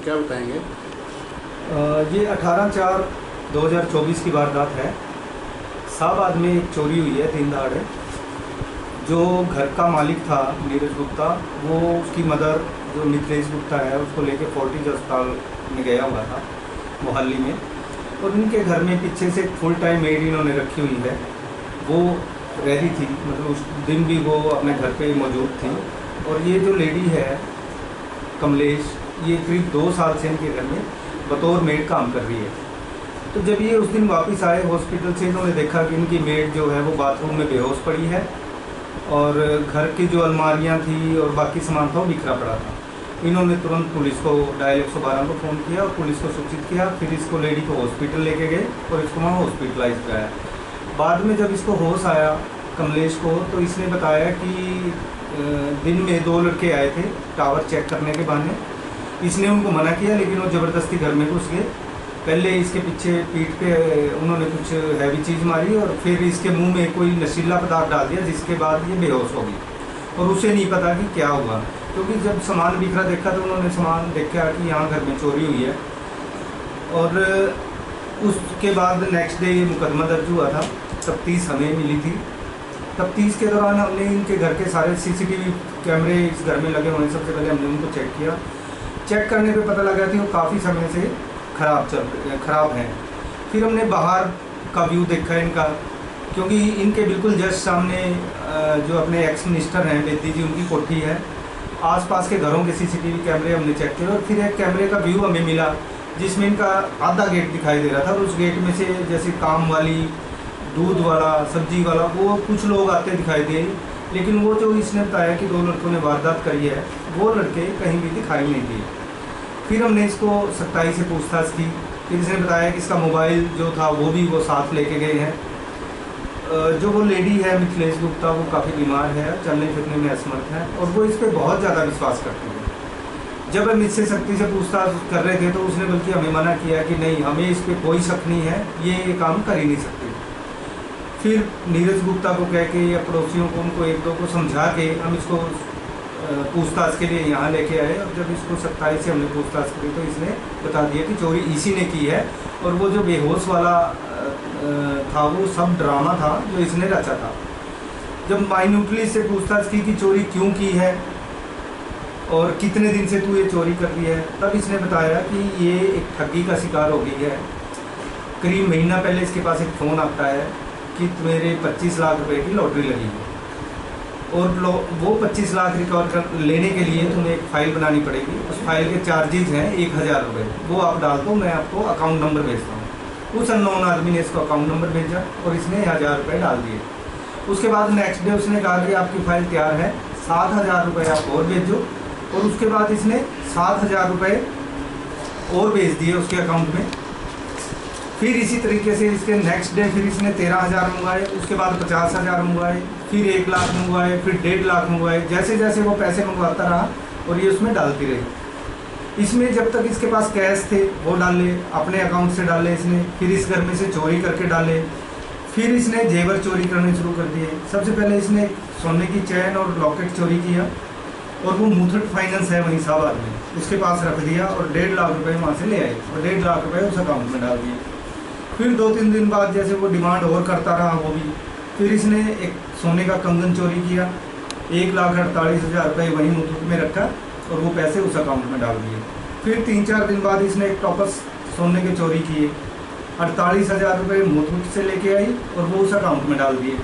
क्या बताएंगे? ये 18/4/2024 की वारदात है। शाहबाद में एक चोरी हुई है दिन दहाड़े। जो घर का मालिक था नीरज गुप्ता, वो उसकी मदर जो मिथिलेश गुप्ता है उसको लेके फोर्टिज अस्पताल में गया हुआ था मोहाली में, और उनके घर में पीछे से फुल टाइम मेड इन्होंने रखी हुई है। वो रह थी, मतलब उस दिन भी वो अपने घर पे मौजूद थी। और ये जो लेडी है कमलेश, ये करीब 2 साल से इनके घर में बतौर मेड काम कर रही है। तो जब ये उस दिन वापस आए हॉस्पिटल से, इन्होंने देखा कि इनकी मेड जो है वो बाथरूम में बेहोश पड़ी है और घर की जो अलमारियां थी और बाकी सामान था वो बिखरा पड़ा था। इन्होंने तुरंत पुलिस को डायल 112 को फ़ोन किया और पुलिस को सूचित किया। फिर इसको लेडी को हॉस्पिटल लेके गए और इसको वहाँ हॉस्पिटलाइज कराया। बाद में जब इसको होश आया कमलेश को, तो इसने बताया कि दिन में 2 लड़के आए थे टावर चेक करने के बहाने। इसने उनको मना किया, लेकिन वो ज़बरदस्ती घर में घुस गए। पहले इसके पीछे पीठ पे उन्होंने कुछ हैवी चीज़ मारी और फिर इसके मुंह में कोई नशीला पदार्थ डाल दिया, जिसके बाद ये बेहोश हो गई। और उसे नहीं पता कि क्या हुआ, क्योंकि जब सामान बिखरा देखा तो उन्होंने सामान देखा कि यहाँ घर में चोरी हुई है। और उसके बाद नेक्स्ट डे ये मुकदमा दर्ज हुआ था। तफ्तीश हमें मिली थी। तफ्तीश के दौरान हमने इनके घर के सारे CCTV कैमरे इस घर में लगे हुए हैं। सबसे पहले हमने उनको चेक किया। चेक करने पे पता लगा कि वो काफ़ी समय से ख़राब हैं। फिर हमने बाहर का व्यू देखा इनका, क्योंकि इनके बिल्कुल जस्ट सामने जो अपने एक्स मिनिस्टर हैं बेदी जी, उनकी कोठी है। आसपास के घरों के CCTV कैमरे हमने चेक किए और फिर एक कैमरे का व्यू हमें मिला जिसमें इनका आधा गेट दिखाई दे रहा था। और उस गेट में से जैसे काम वाली, दूध वाला, सब्जी वाला, वो कुछ लोग आते दिखाई दिए। लेकिन वो जो इसने बताया कि 2 लड़कों ने वारदात करी है, वो लड़के कहीं भी दिखाई नहीं दिए। फिर हमने इसको सख्ताई से पूछताछ की। फिर इसने बताया कि इसका मोबाइल जो था वो भी वो साथ लेके गए हैं। जो वो लेडी है मिथिलेश गुप्ता, वो काफ़ी बीमार है, चलने फिरने में असमर्थ है और वो इस पर बहुत ज़्यादा विश्वास करती है। जब हम इससे सख्ती से पूछताछ कर रहे थे तो उसने बल्कि हमें मना किया कि नहीं, हमें इस पर कोई शक नहीं है, ये काम कर ही नहीं सकती। फिर नीरज गुप्ता को कह के या पड़ोसियों को, उनको 1-2 को समझा के हम इसको पूछताछ के लिए यहाँ लेके आए। और जब इसको सख्ताई से हमने पूछताछ करी तो इसने बता दिया कि चोरी इसी ने की है और वो जो बेहोश वाला था वो सब ड्रामा था जो इसने रचा था। जब माइन्यूटली से पूछताछ की कि चोरी क्यों की है और कितने दिन से तू ये चोरी कर रही है, तब इसने बताया कि ये एक ठगी का शिकार हो गई है। करीब महीना पहले इसके पास एक फ़ोन आता है कि मेरे 25 लाख रुपए की लॉटरी लगी है और वो 25 लाख रिकवर लेने के लिए तुम्हें एक फ़ाइल बनानी पड़ेगी। उस फाइल के चार्जेज हैं 1000 रुपये, वो आप डाल दो, मैं आपको अकाउंट नंबर भेजता हूँ। उस अननोन आदमी ने इसको अकाउंट नंबर भेजा और इसने 1000 रुपये डाल दिए। उसके बाद नेक्स्ट डे उसने कहा कि आपकी फ़ाइल तैयार है, 7000 रुपये आप और भेजो। और उसके बाद इसने 7000 रुपये और भेज दिए उसके अकाउंट में। फिर इसी तरीके से इसके नेक्स्ट डे फिर इसने 13,000 मंगवाए, उसके बाद 50,000 मंगवाए, फिर 1 लाख मंगवाए, फिर 1.5 लाख मंगवाए। जैसे जैसे वो पैसे मंगवाता रहा और ये उसमें डालती रही। इसमें जब तक इसके पास कैश थे वो डाले, अपने अकाउंट से डाले इसने, फिर इस घर में से चोरी करके डाले। फिर इसने जेवर चोरी करने शुरू कर दिए। सबसे पहले इसने सोने की चैन और लॉकेट चोरी किया और वो मुथूट फाइनेंस है वहीं शाहबाद में, उसके पास रख दिया और 1.5 लाख रुपये वहाँ से ले आए और 1.5 लाख रुपये उस अकाउंट में डाल दिए। फिर 2-3 दिन बाद जैसे वो डिमांड और करता रहा वो भी, फिर इसने एक सोने का कंगन चोरी किया, 1,48,000 रुपये वहीं मुथूट में रखा और वो पैसे उस अकाउंट में डाल दिए। फिर 3-4 दिन बाद इसने एक टॉपस सोने के चोरी किए, 48,000 रुपये मुथूट से लेके आई और वो उस अकाउंट में डाल दिए।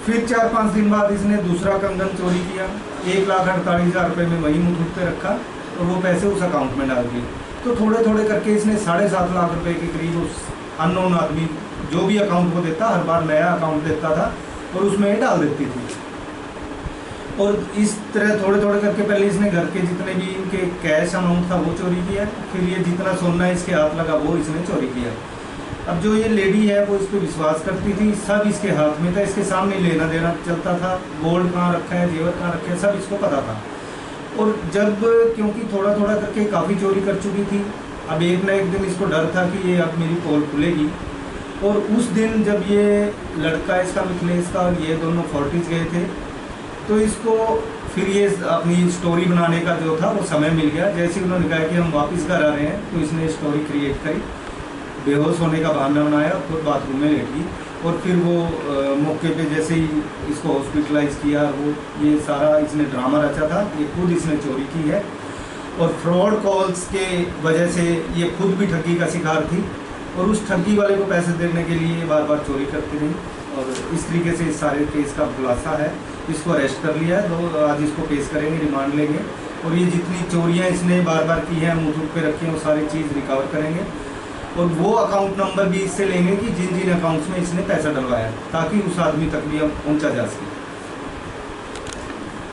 फिर 4-5 दिन बाद इसने दूसरा कंगन चोरी किया, 1,48,000 रुपये में वहीं मुथूट पे रखा और वो पैसे उस अकाउंट में डाल दिए। तो थोड़े थोड़े करके इसने 7.5 लाख रुपये के करीब उस अननोन आदमी जो भी अकाउंट को देता, हर बार नया अकाउंट देता था और उसमें डाल देती थी। और इस तरह थोड़े थोड़े करके पहले इसने घर के जितने भी इनके कैश अमाउंट था वो चोरी किया, फिर ये जितना सोना इसके हाथ लगा वो इसने चोरी किया। अब जो ये लेडी है वो इस पर विश्वास करती थी, सब इसके हाथ में था, इसके सामने लेना देना चलता था, गोल्ड कहाँ रखा है, जेवर कहाँ रखा है, सब इसको पता था। और जब क्योंकि थोड़ा थोड़ा करके काफ़ी चोरी कर चुकी थी, अब एक ना एक दिन इसको डर था कि ये अब मेरी पोल खुलेगी। और उस दिन जब ये लड़का इसका मिथिलेश का और ये दोनों फोर्टिस गए थे तो इसको फिर ये अपनी स्टोरी बनाने का जो था वो समय मिल गया। जैसे उन्होंने कहा कि हम वापस घर आ रहे हैं, तो इसने स्टोरी क्रिएट करी, बेहोश होने का बहाना बनाया, खुद बाथरूम में लेट गई। और फिर वो मौके पे जैसे ही इसको हॉस्पिटलाइज किया, वो ये सारा इसने ड्रामा रचा था, ये खुद इसने चोरी की है। और फ्रॉड कॉल्स के वजह से ये खुद भी ठगी का शिकार थी, और उस ठगी वाले को पैसे देने के लिए बार बार चोरी करती रही। और इस तरीके से इस सारे केस का खुलासा है। इसको अरेस्ट कर लिया है, तो आज इसको पेश करेंगे, रिमांड लेंगे। और ये जितनी चोरियां इसने बार बार की हैं, मुठूट पे रखी हैं, वो सारी चीज़ रिकवर करेंगे। और वो अकाउंट नंबर भी इससे लेंगे कि जिन जिन अकाउंट्स में इसने पैसा डलवाया, ताकि उस आदमी तक भी हम पहुँचा जा सके।